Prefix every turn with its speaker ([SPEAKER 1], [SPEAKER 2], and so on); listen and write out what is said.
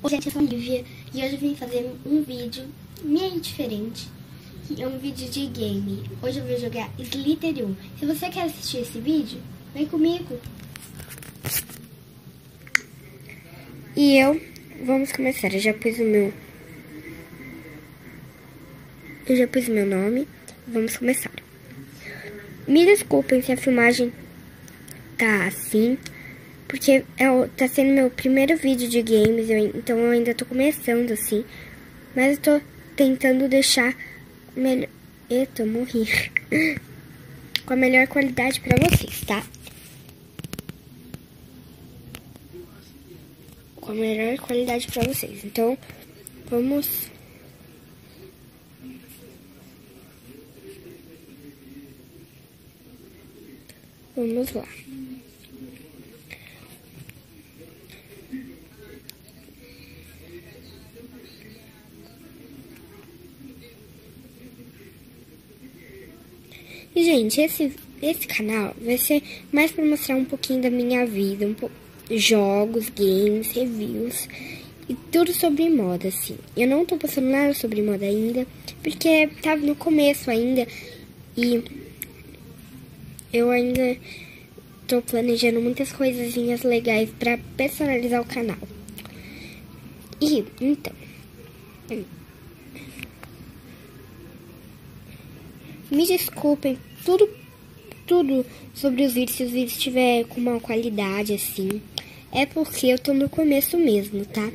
[SPEAKER 1] Oi, gente, eu sou a Lívia e hoje eu vim fazer um vídeo meio diferente, que é um vídeo de game. Hoje eu vou jogar Slither1. Se você quer assistir esse vídeo, vem comigo. Vamos começar. Eu já pus o meu nome. Vamos começar. Me desculpem se a filmagem tá assim, porque tá sendo meu primeiro vídeo de games, então eu ainda tô começando assim. Mas eu tô tentando deixar melhor... Eita, eu morri. Com a melhor qualidade pra vocês, tá? Com a melhor qualidade pra vocês. Então, vamos... Vamos lá. E, gente, esse canal vai ser mais pra mostrar um pouquinho da minha vida, jogos, games, reviews e tudo sobre moda, assim. Eu não tô postando nada sobre moda ainda, porque tá no começo ainda e eu ainda tô planejando muitas coisinhas legais pra personalizar o canal. E, então... Me desculpem, tudo sobre os vídeos, se os vídeos estiver com uma qualidade assim, é porque eu tô no começo mesmo, tá?